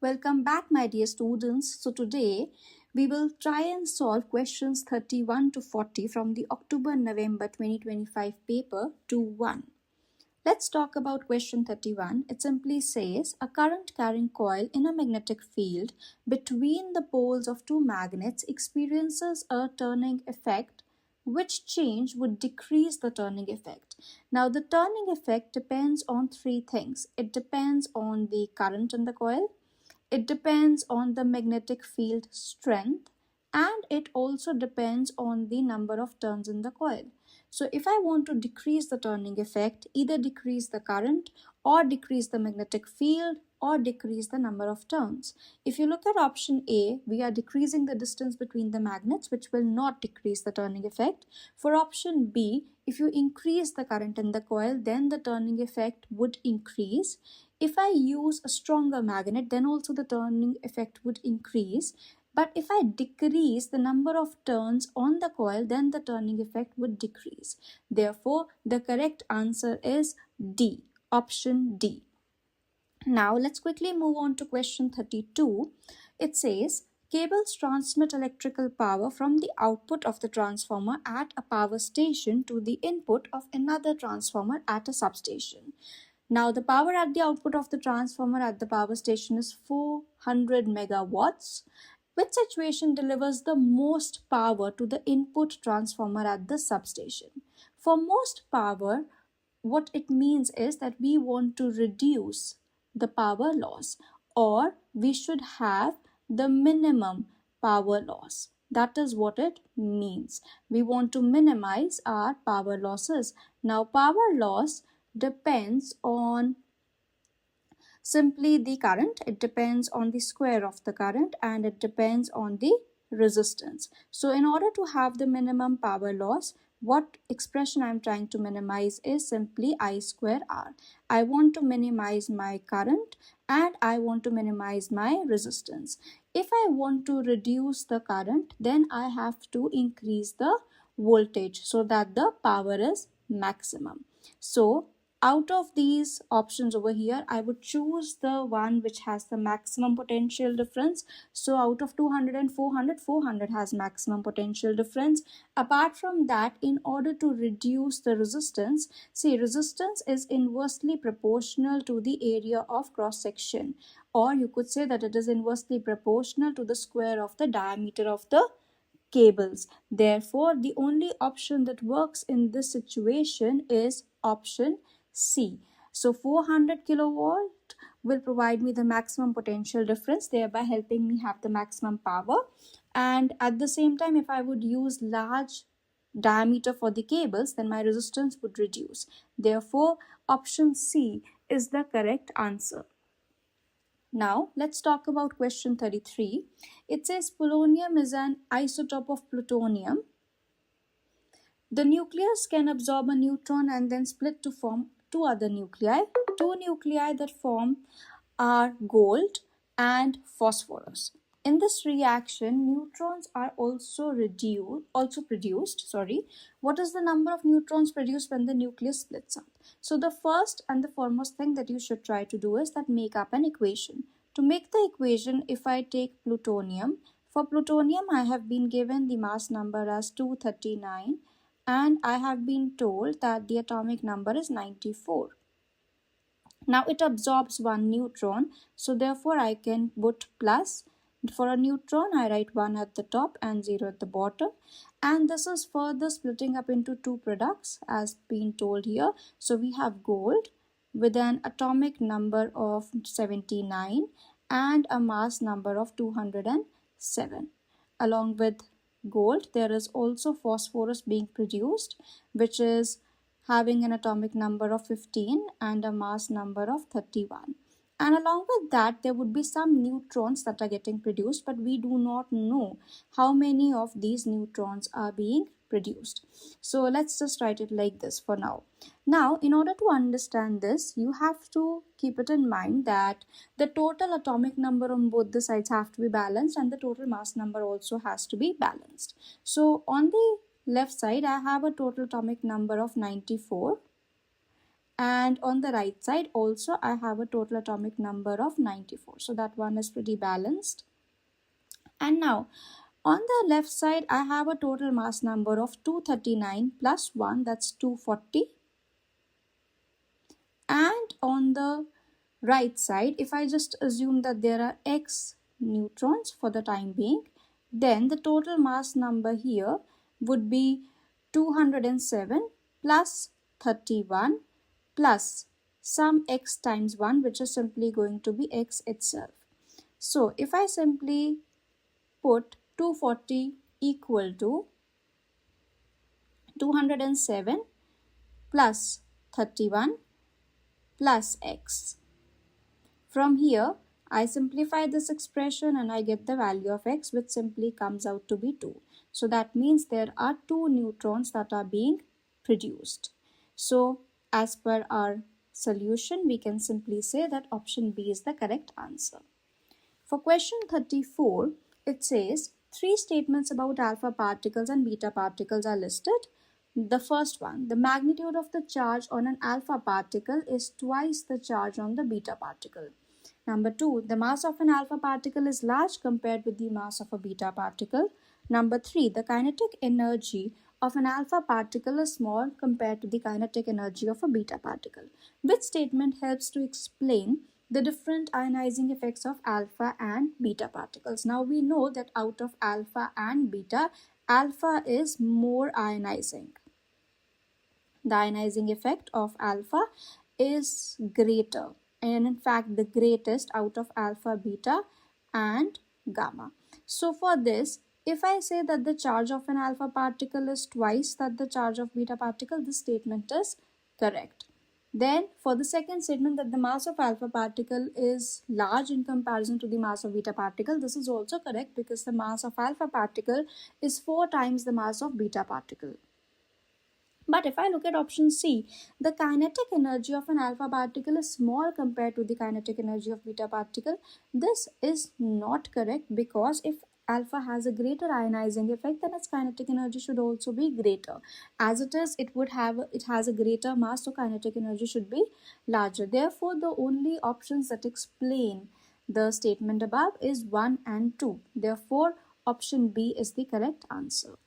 Welcome back, my dear students. So today we will try and solve questions 31 to 40 from the October-November 2025 paper 2-1. Let's talk about question 31. It simply says a current carrying coil in a magnetic field between the poles of two magnets experiences a turning effect. Which change would decrease the turning effect? Now, the turning effect depends on three things. It depends on the current in the coil, it depends on the magnetic field strength, and it also depends on the number of turns in the coil. So if I want to decrease the turning effect, either decrease the current or decrease the magnetic field or decrease the number of turns. If you look at option A, we are decreasing the distance between the magnets, which will not decrease the turning effect. For option B, if you increase the current in the coil, then the turning effect would increase. If I use a stronger magnet, then also the turning effect would increase. But if I decrease the number of turns on the coil, then the turning effect would decrease. Therefore, the correct answer is D, option D. Now, let's quickly move on to question 32. It says, cables transmit electrical power from the output of the transformer at a power station to the input of another transformer at a substation. Now, the power at the output of the transformer at the power station is 400 megawatts. Which situation delivers the most power to the input transformer at the substation? For most power, what it means is that we want to reduce the power loss, or we should have the minimum power loss. That is what it means. We want to minimize our power losses. Now, power loss depends on simply the current. It depends on the square of the current, and it depends on the resistance. So in order to have the minimum power loss, what expression I'm trying to minimize is simply I square R. I want to minimize my current and I want to minimize my resistance. If I want to reduce the current, then I have to increase the voltage so that the power is maximum. So out of these options over here, I would choose the one which has the maximum potential difference. So out of 200 and 400, 400 has maximum potential difference. Apart from that, in order to reduce the resistance, see, resistance is inversely proportional to the area of cross section, or you could say that it is inversely proportional to the square of the diameter of the cables. Therefore, the only option that works in this situation is option C. So 400 kilowatt will provide me the maximum potential difference, thereby helping me have the maximum power. And at the same time, if I would use large diameter for the cables, then my resistance would reduce. Therefore, option C is the correct answer. Now, let's talk about question 33. It says polonium is an isotope of plutonium. The nucleus can absorb a neutron and then split to form two other nuclei. Two nuclei that form are gold and phosphorus. In this reaction, neutrons are also produced. What is the number of neutrons produced when the nucleus splits up? So the first and the foremost thing that you should try to do is that make up an equation. To make the equation, if I take plutonium, for plutonium I have been given the mass number as 239 and I have been told that the atomic number is 94. Now it absorbs one neutron, so therefore I can put plus. For a neutron, I write 1 at the top and 0 at the bottom. And this is further splitting up into two products as been told here. So we have gold with an atomic number of 79 and a mass number of 207. Along with gold, there is also phosphorus being produced, which is having an atomic number of 15 and a mass number of 31. And along with that, there would be some neutrons that are getting produced, but we do not know how many of these neutrons are being produced. So let's just write it like this for now. Now, in order to understand this, you have to keep it in mind that the total atomic number on both the sides have to be balanced and the total mass number also has to be balanced. So on the left side, I have a total atomic number of 94. And on the right side also I have a total atomic number of 94. So that one is pretty balanced. And now on the left side I have a total mass number of 239 plus 1, that's 240. And on the right side, if I just assume that there are x neutrons for the time being, then the total mass number here would be 207 plus 31 plus some x times 1, which is simply going to be x itself. So if I simply put 240 equal to 207 plus 31 plus x. From here, I simplify this expression and I get the value of x, which simply comes out to be 2. So that means there are 2 neutrons that are being produced. So as per our solution, we can simply say that option B is the correct answer. For question 34, it says 3 statements about alpha particles and beta particles are listed. The first one, the magnitude of the charge on an alpha particle is twice the charge on the beta particle. Number 2, the mass of an alpha particle is large compared with the mass of a beta particle. Number 3, the kinetic energy of an alpha particle is small compared to the kinetic energy of a beta particle. Which statement helps to explain the different ionizing effects of alpha and beta particles? Now we know that out of alpha and beta, alpha is more ionizing. The ionizing effect of alpha is greater, and in fact the greatest out of alpha, beta and gamma. So for this, if I say that the charge of an alpha particle is twice that the charge of beta particle, this statement is correct. Then for the second statement that the mass of alpha particle is large in comparison to the mass of beta particle, this is also correct because the mass of alpha particle is 4 times the mass of beta particle. But if I look at option C, the kinetic energy of an alpha particle is small compared to the kinetic energy of beta particle. This is not correct because if alpha has a greater ionizing effect, then its kinetic energy should also be greater. As it is, it has a greater mass, so kinetic energy should be larger. Therefore, the only options that explain the statement above is 1 and 2. Therefore, option B is the correct answer.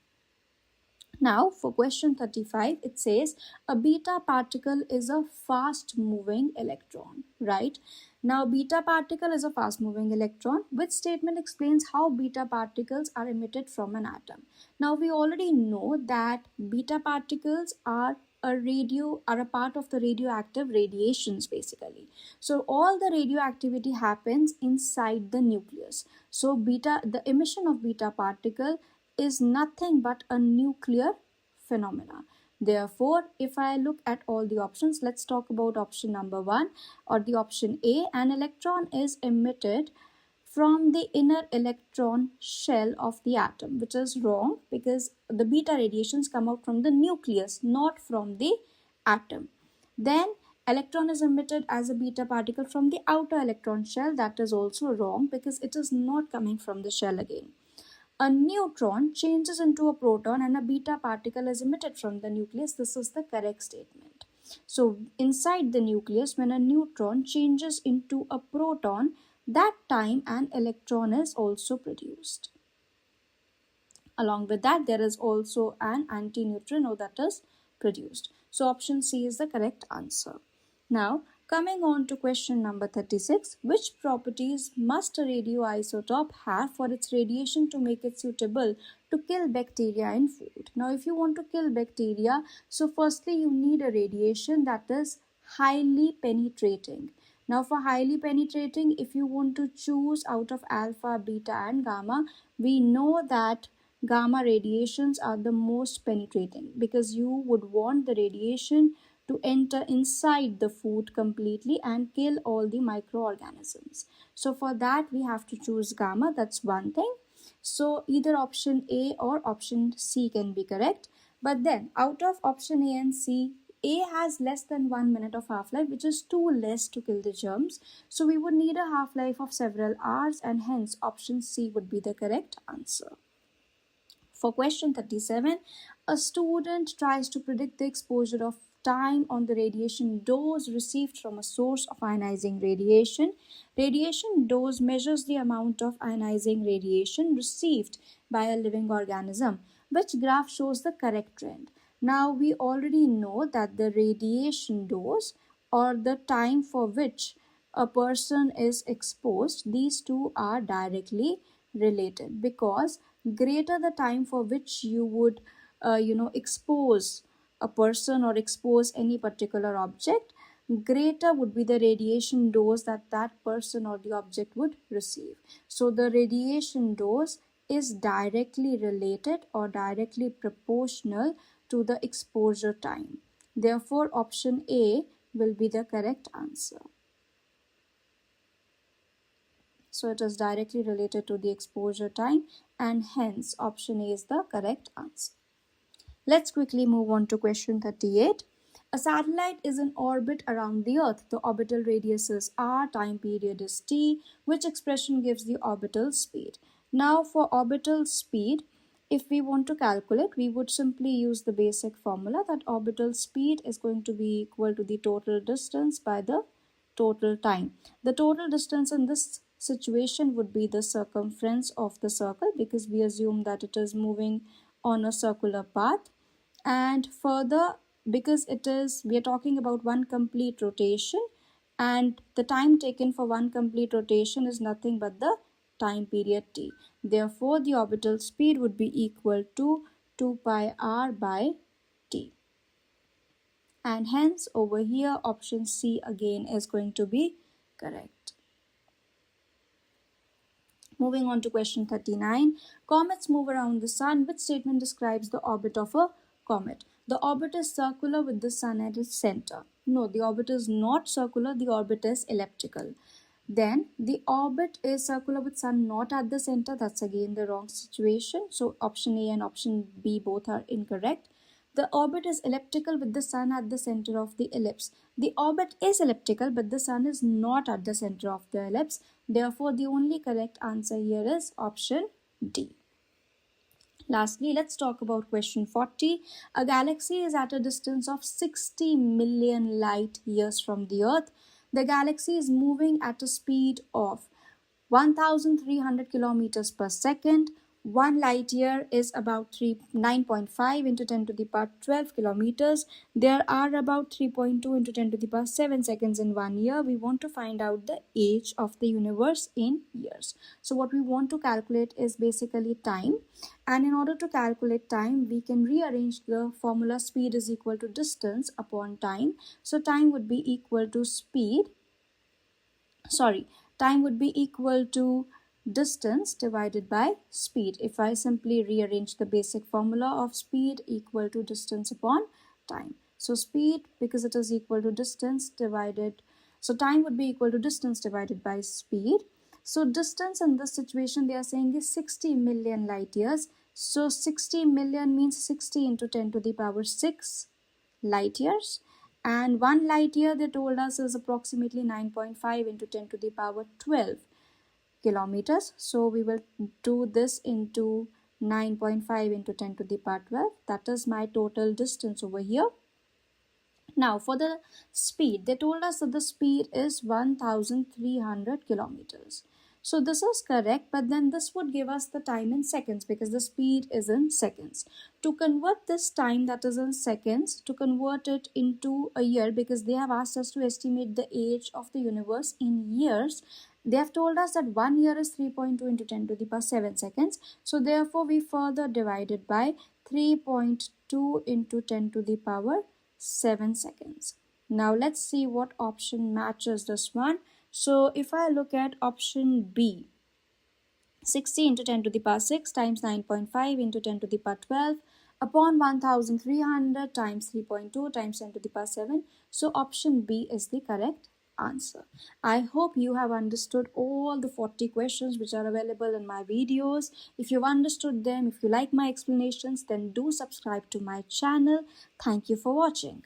Now for question 35, it says a beta particle is a fast moving electron, right? Now beta particle is a fast moving electron. Which statement explains how beta particles are emitted from an atom? Now we already know that beta particles are a part of the radioactive radiations basically. So all the radioactivity happens inside the nucleus. So the emission of beta particle is nothing but a nuclear phenomena. Therefore, if I look at all the options, let's talk about option number 1 or the option A. An electron is emitted from the inner electron shell of the atom, which is wrong because the beta radiations come out from the nucleus, not from the atom. Then electron is emitted as a beta particle from the outer electron shell. That is also wrong because it is not coming from the shell again. A neutron changes into a proton and a beta particle is emitted from the nucleus. This is the correct statement. So inside the nucleus, when a neutron changes into a proton, that time an electron is also produced. Along with that, there is also an antineutrino that is produced. So option C is the correct answer. Now, coming on to question number 36, which properties must a radioisotope have for its radiation to make it suitable to kill bacteria in food? Now, if you want to kill bacteria, so firstly you need a radiation that is highly penetrating. Now, for highly penetrating, if you want to choose out of alpha, beta and gamma, we know that gamma radiations are the most penetrating because you would want the radiation to enter inside the food completely and kill all the microorganisms. So for that we have to choose gamma. That's one thing. So either option A or option C can be correct. But then out of option A and C, A has less than 1 minute of half-life, which is too less to kill the germs. So we would need a half-life of several hours, and hence option C would be the correct answer. For question 37, a student tries to predict the exposure of time on the radiation dose received from a source of ionizing radiation. Radiation dose measures the amount of ionizing radiation received by a living organism. Which graph shows the correct trend? Now we already know that the radiation dose or the time for which a person is exposed, these two are directly related, because greater the time for which you would expose a person or expose any particular object, greater would be the radiation dose that that person or the object would receive. So the radiation dose is directly related or directly proportional to the exposure time. Therefore, option A will be the correct answer. So it is directly related to the exposure time, and hence option A is the correct answer. Let's quickly move on to question 38. A satellite is in orbit around the Earth. The orbital radius is r, time period is t. Which expression gives the orbital speed? Now for orbital speed, if we want to calculate, we would simply use the basic formula that orbital speed is going to be equal to the total distance by the total time. The total distance in this situation would be the circumference of the circle, because we assume that it is moving on a circular path. And further, because we are talking about one complete rotation, and the time taken for one complete rotation is nothing but the time period t. Therefore, the orbital speed would be equal to 2 pi r by t. And hence over here option C again is going to be correct. Moving on to question 39. Comets move around the sun. Which statement describes the orbit of a comet? The orbit is circular with the sun at its center. No, the orbit is not circular, the orbit is elliptical. Then the orbit is circular with sun not at the center. That's again the wrong situation. So option A and option B both are incorrect. The orbit is elliptical with the sun at the center of the ellipse. The orbit is elliptical, but the sun is not at the center of the ellipse. Therefore, the only correct answer here is option D. Lastly, let's talk about question 40. A galaxy is at a distance of 60 million light years from the Earth. The galaxy is moving at a speed of 1,300 kilometers per second. 1 light year is about 9.5 into 10 to the power 12 kilometers. There are about 3.2 into 10 to the power 7 seconds in 1 year. We want to find out the age of the universe in years. So what we want to calculate is basically time. And in order to calculate time, we can rearrange the formula speed is equal to distance upon time. So time would be equal to time would be equal to distance divided by speed. If I simply rearrange the basic formula of speed equal to distance upon time. So speed, because it is equal to distance divided, so time would be equal to distance divided by speed. So distance in this situation they are saying is 60 million light years. So 60 million means 60 into 10 to the power 6 light years. And 1 light year they told us is approximately 9.5 into 10 to the power 12 kilometers. So we will do this into 9.5 into 10 to the power 12. That is my total distance over here. Now for the speed, they told us that the speed is 1,300 kilometers. So this is correct, but then this would give us the time in seconds because the speed is in seconds. To convert this time that is in seconds, to convert it into a year, because they have asked us to estimate the age of the universe in years, they have told us that 1 year is 3.2 into 10 to the power 7 seconds. So therefore we further divided by 3.2 into 10 to the power 7 seconds. Now let's see what option matches this one. So if I look at option B, 60 into 10 to the power 6 times 9.5 into 10 to the power 12 upon 1,300 times 3.2 times 10 to the power 7. So option B is the correct answer. I hope you have understood all the 40 questions which are available in my videos. If you've understood them, if you like my explanations, then do subscribe to my channel. Thank you for watching.